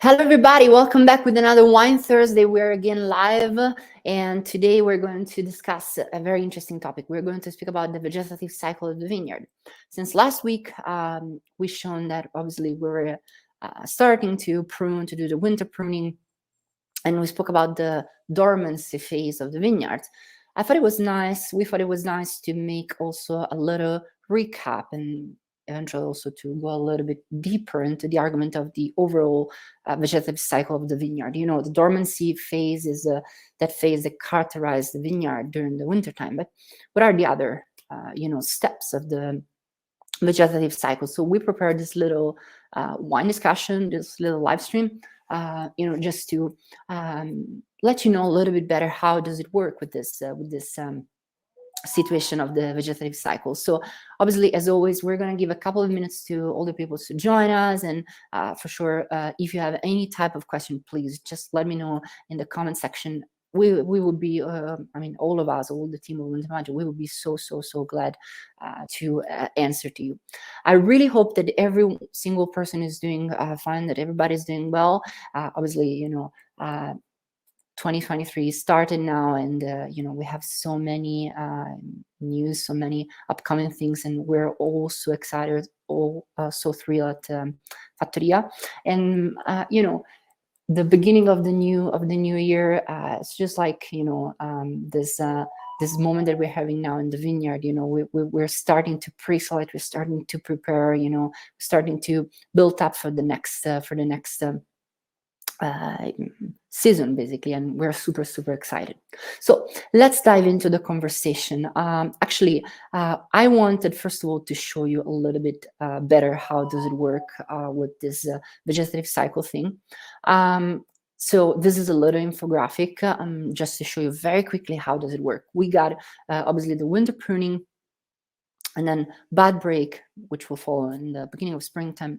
Hello, everybody. Welcome back with another Wine Thursday. We're again live, and today we're going to discuss a very interesting topic. We're going to speak about the vegetative cycle of the vineyard. Since last week, we've shown that obviously we're starting to prune, to do the winter pruning, and we spoke about the dormancy phase of the vineyard. I thought it was nice. We thought it was nice to make also a little recap and eventually also to go a little bit deeper into the argument of the overall vegetative cycle of the vineyard. You know, the dormancy phase is that phase that characterizes the vineyard during the wintertime. But what are the other, steps of the vegetative cycle? So we prepared this little wine discussion, this little live stream, just to let you know a little bit better how does it work with this situation of the vegetative cycle. So obviously, as always, we're going to give a couple of minutes to all the people to join us, and for sure, if you have any type of question, please just let me know in the comment section. We would be, all of us, all the team of Winter Magic, we would be so glad to answer to you. I really hope that every single person is doing fine, that everybody's doing well. Obviously, 2023 started now, and we have so many news, so many upcoming things, and we're all so excited, all so thrilled at Fattoria. And the beginning of the new year, it's just like this moment that we're having now in the vineyard. We're starting to pre-select, we're starting to prepare, starting to build up for the next season, basically, and we're super excited. So let's dive into the conversation. I wanted first of all to show you a little bit better how does it work with this vegetative cycle thing. So this is a little infographic just to show you very quickly how does it work. We got obviously the winter pruning, and then bud break, which will follow in the beginning of springtime,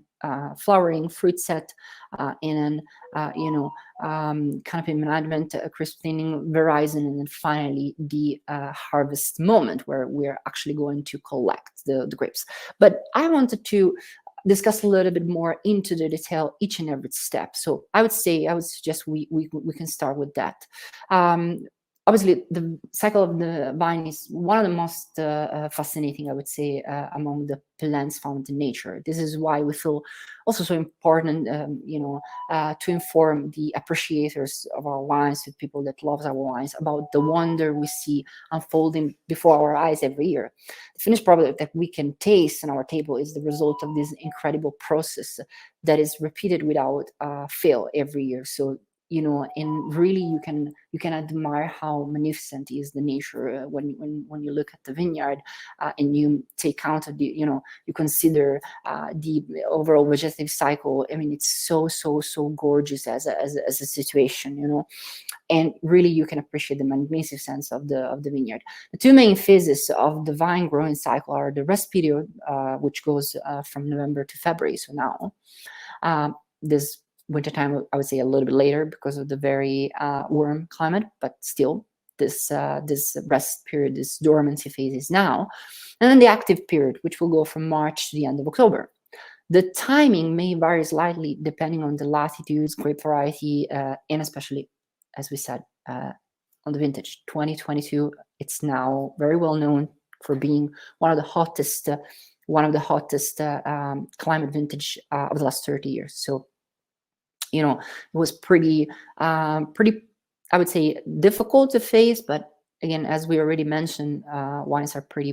flowering, fruit set, and then canopy management, crisp thinning, verizon, and then finally the harvest moment where we're actually going to collect the grapes. But I wanted to discuss a little bit more into the detail each and every step. So I would suggest we can start with that. Obviously, the cycle of the vine is one of the most fascinating, I would say, among the plants found in nature. This is why we feel also so important, to inform the appreciators of our wines, the people that love our wines, about the wonder we see unfolding before our eyes every year. The finished product that we can taste on our table is the result of this incredible process that is repeated without fail every year. So and really you can admire how magnificent is the nature when you look at the vineyard and you take count of you consider the overall vegetative cycle. I mean, it's so gorgeous as a situation, and really you can appreciate the magnificence of the vineyard. The two main phases of the vine growing cycle are the rest period, which goes from November to February. So now this wintertime, I would say a little bit later because of the very warm climate, but still this rest period, this dormancy phase is now. And then the active period, which will go from March to the end of October. The timing may vary slightly depending on the latitudes, grape variety, and especially, as we said, on the vintage. 2022, it's now very well known for being one of the hottest climate vintage of the last 30 years. So it was pretty, I would say, difficult to face. But again, as we already mentioned, wines are pretty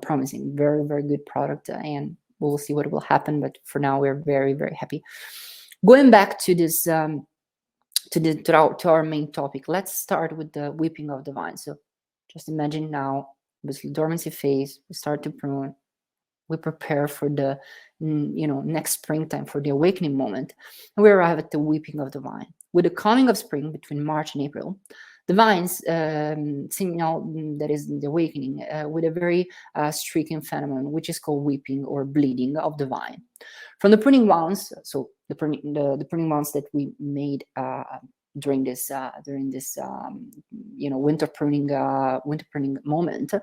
promising. Very, very good product, and we'll see what will happen. But for now, we're very, very happy. Going back to this, to our main topic, let's start with the whipping of the vine. So just imagine now, obviously, dormancy phase. We start to prune. We prepare for the next springtime, for the awakening moment, and we arrive at the whipping of the vine. With the coming of spring between March and April, the vines signal that is the awakening with a very striking phenomenon, which is called whipping or bleeding of the vine. From the pruning wounds, so the pruning wounds that we made during this winter pruning moment.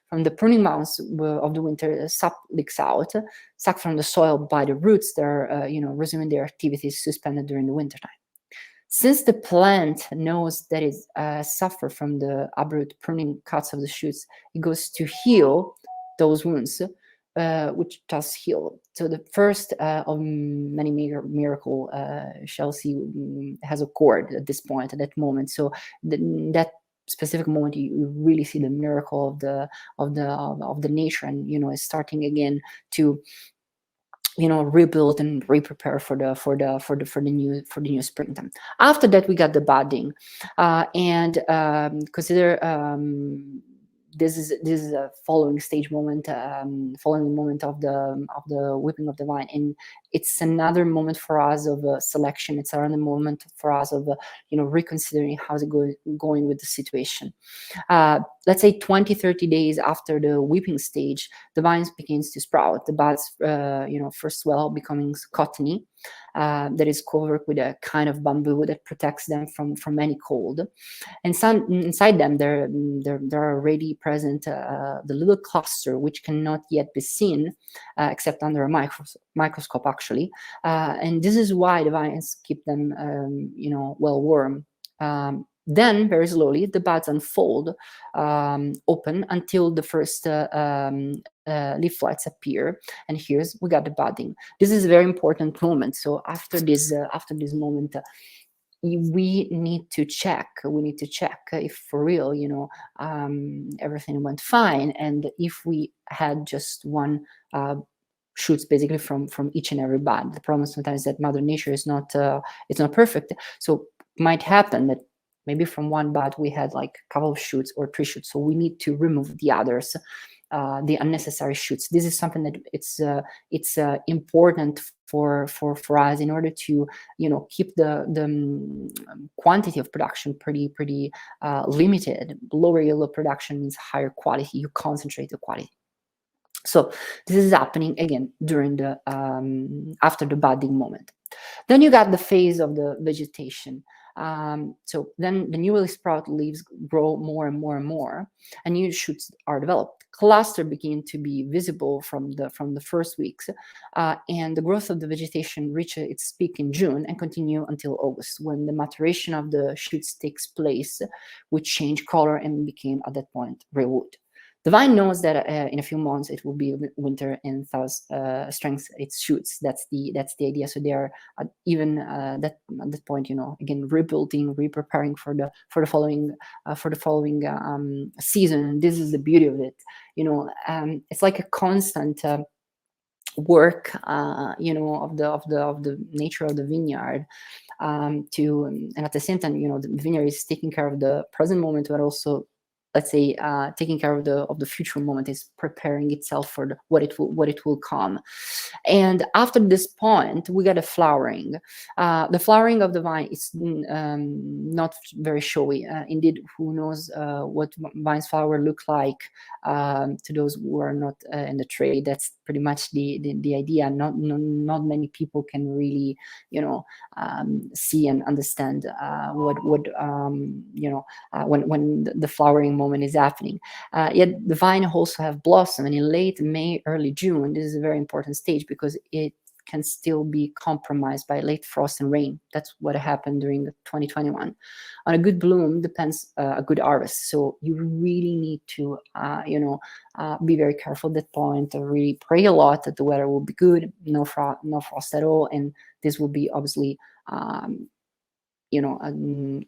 From the pruning months of the winter, sap leaks out, sucked from the soil by the roots. They're resuming their activities suspended during the winter time. Since the plant knows that it suffers from the uproot pruning cuts of the shoots, it goes to heal those wounds, which does heal. So the first of many miracle shall see has occurred at this point, at that moment. So that specific moment, you really see the miracle of the nature, and is starting again to rebuild and re-prepare for the new springtime. After that, we got the budding, and consider this is a following stage moment, following moment of the whipping of the vine, and it's another moment for us of selection. It's another moment for us of reconsidering how's it going with the situation. Let's say 20-30 days after the whipping stage, the vines begins to sprout. The buds first swell, becoming cottony, that is covered with a kind of bamboo that protects them from any cold. And inside them, there are already present the little cluster, which cannot yet be seen except under a microscope, actually. And this is why the vines keep them, well warm. Then, very slowly, the buds unfold, open until the first leaflets appear, and we got the budding. This is a very important moment. So after this moment, we need to check. If for real, everything went fine, and if we had just one shoots basically from each and every bud. The problem sometimes is that Mother Nature is not it's not perfect, so it might happen that maybe from one bud we had like a couple of shoots or 3 shoots, so we need to remove the others, the unnecessary shoots. This is something that it's important for us in order to keep the quantity of production pretty limited. Lower yield production means higher quality. You concentrate the quality. So this is happening again during the after the budding moment. Then you got the phase of the vegetation. So then the newly sprouted leaves grow more and more and more, and new shoots are developed. Clusters begin to be visible from the first weeks, and the growth of the vegetation reaches its peak in June and continue until August, when the maturation of the shoots takes place, which change color and became at that point real wood. The vine knows that in a few months it will be winter, and thus strengthens its shoots. That's the idea. So they are even at that point, again rebuilding, re-preparing for the following season. This is the beauty of it. It's like a constant work, of the nature of the vineyard. And at the same time, the vineyard is taking care of the present moment, but also, let's say, taking care of the future moment, is preparing itself for what it will come. And after this point, we got a flowering. The flowering of the vine is not very showy. Indeed, who knows what vine's flower look like to those who are not in the trade. That's pretty much the idea. Not many people can really see and understand when the flowering moment is happening. Yet the vine also have blossom, and in late May, early June, this is a very important stage because it can still be compromised by late frost and rain. That's what happened during 2021. On a good bloom depends a good harvest. So you really need to, be very careful at that point. Really pray a lot that the weather will be good, no frost at all, and this will be obviously, a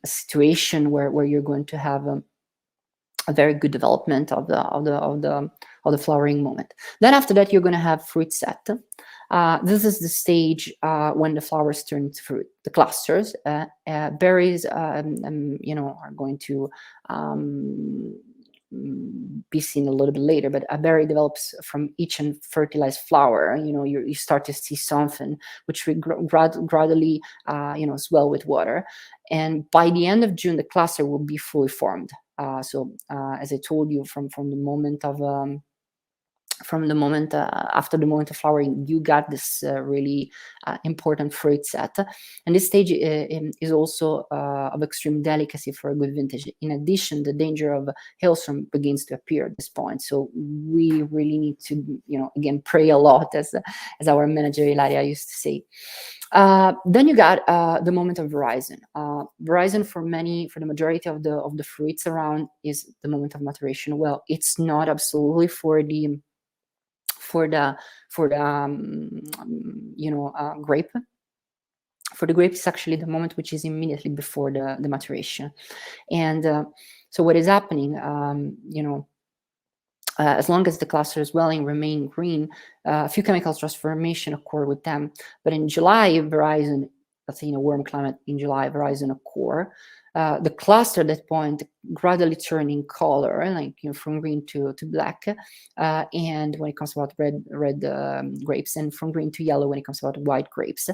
situation where you're going to have a very good development of the flowering moment. Then after that, you're going to have fruit set. This is the stage when the flowers turn to fruit. The clusters, berries, are going to be seen a little bit later, but a berry develops from each unfertilized flower. You start to see something which will gradually, swell with water, and by the end of June, the cluster will be fully formed. So as I told you, from the moment of from the moment after the moment of flowering, you got this really important fruit set. And this stage is also of extreme delicacy for a good vintage. In addition, the danger of hailstorm begins to appear at this point. So we really need to, again, pray a lot, as our manager Ilaria used to say. Then you got the moment of verizon. Verizon for the majority of the fruits around is the moment of maturation. Well, it's not absolutely for the grape. For the grape, it's actually the moment which is immediately before the maturation. And so what is happening, as long as the cluster swelling remain green, a few chemical transformation occur with them. But in July, verizon, let's say in a warm climate, in July, verizon occur. The cluster at that point gradually turning color, like from green to black, and when it comes about red grapes, and from green to yellow when it comes about white grapes.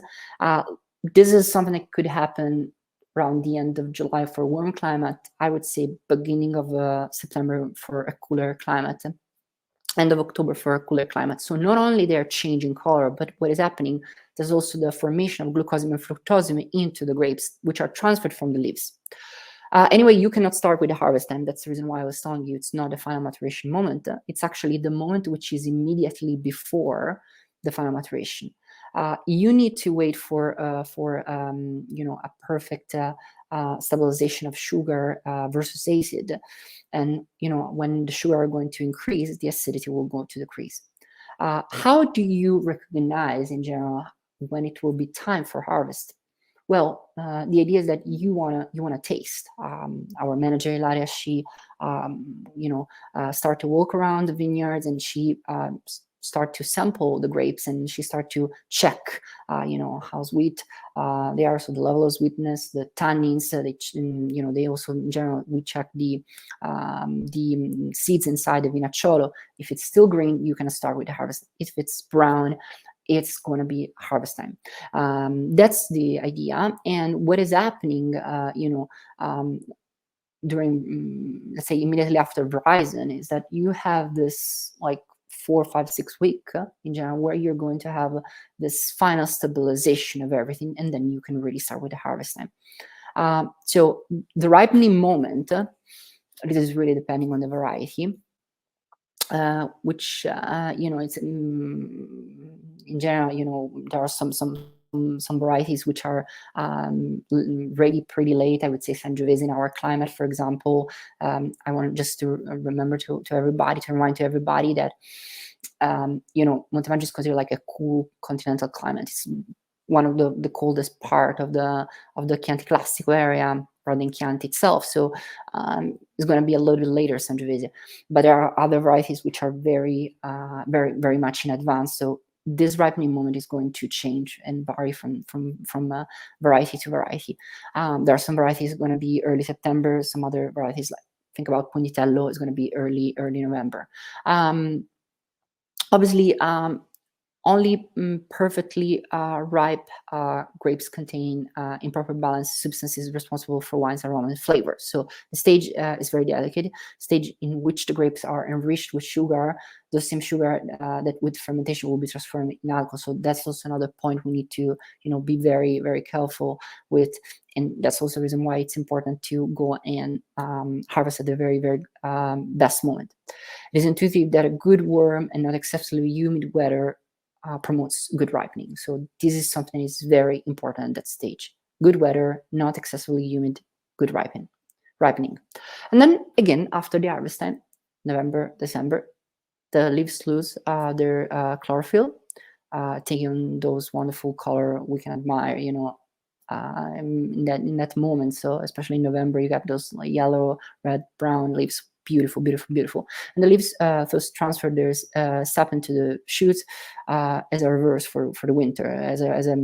This is something that could happen around the end of July for a warm climate. I would say beginning of September for a cooler climate, end of October for a cooler climate. So not only they're changing color, but what is happening, there's also the formation of glucosime and fructosime into the grapes, which are transferred from the leaves. Anyway, you cannot start with the harvest time. That's the reason why I was telling you it's not the final maturation moment. It's actually the moment which is immediately before the final maturation. You need to wait for a perfect stabilization of sugar versus acid, and when the sugar are going to increase, the acidity will go to decrease. How do you recognize in general when it will be time for harvest? Well, the idea is that you wanna taste. Our manager Ilaria, she start to walk around the vineyards, and she start to sample the grapes, and she start to check how sweet they are, so the level of sweetness, the tannins. They also, in general, we check the seeds inside the vinacciolo. If it's still green, you can start with the harvest. If it's brown, it's going to be harvest time. That's the idea. And what is happening, during, let's say, immediately after verizon, is that you have this like 4, 5, 6 week in general where you're going to have this final stabilization of everything, and then you can really start with the harvest time. So the ripening moment, this is really depending on the variety, which it's in general, there are some varieties which are ready pretty late. I would say Sangiovese in our climate, for example. I want just to remind to everybody that Montemaggio is considered like a cool continental climate. It's one of the coldest part of the Chianti Classico area, rather than Chianti itself. So it's going to be a little bit later, Sangiovese. But there are other varieties which are very, very much in advance. So this ripening moment is going to change and vary from variety to variety. There are some varieties going to be early September. Some other varieties, like think about Pugnitello, is going to be early November. Obviously, only perfectly ripe grapes contain improper balanced substances responsible for wine's aroma and flavor. So the stage is very delicate, stage in which the grapes are enriched with sugar, the same sugar that with fermentation will be transformed in alcohol. So that's also another point we need to be very, very careful with. And that's also the reason why it's important to go and harvest at the very, very best moment. It is intuitive that a good warm and not excessively humid weather promotes good ripening. So this is something that is very important at that stage. Good weather, not excessively humid, good ripening. And then again, after the harvest time, November, December, the leaves lose their chlorophyll, taking those wonderful color we can admire, in that moment. So especially in November, you got those like yellow, red, brown leaves. Beautiful, beautiful, beautiful. And the leaves thus transfer their sap into the shoots as a reverse for the winter, as a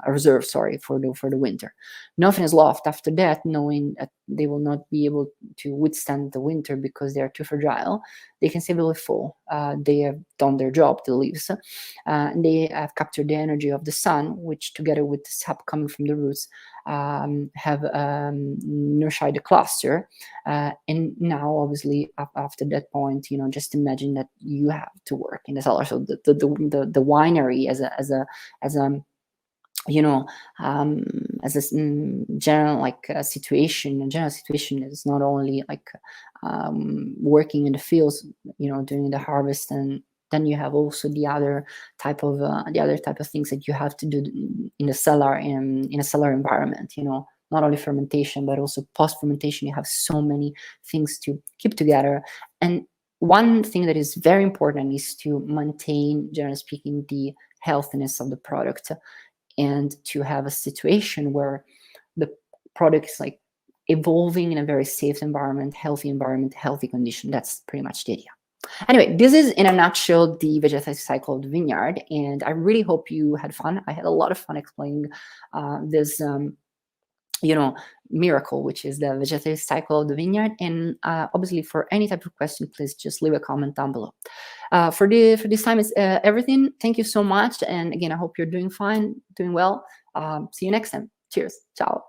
reserve, sorry, for the winter. Nothing is left after that, knowing that they will not be able to withstand the winter because they are too fragile, they can stay really full. They have done their job, the leaves, and they have captured the energy of the sun, which together with the sap coming from the roots have nurtured the cluster. And now, obviously, after that point, just imagine that you have to work in the cellar. So the winery as a as a general situation. A general situation is not only like working in the fields, doing the harvest, and then you have also the other type of things that you have to do in the cellar, in a cellar environment. Not only fermentation, but also post fermentation. You have so many things to keep together. And one thing that is very important is to maintain, generally speaking, the healthiness of the product, and to have a situation where the product is like evolving in a very safe environment, healthy condition. That's pretty much the idea. Anyway, this is in a nutshell the vegetative cycle of the vineyard, and I really hope you had fun. I had a lot of fun explaining this miracle, which is the vegetative cycle of the vineyard. And obviously, for any type of question, please just leave a comment down below. For this time is everything. Thank you so much, and again, I hope you're doing fine, doing well. See you next time. Cheers. Ciao.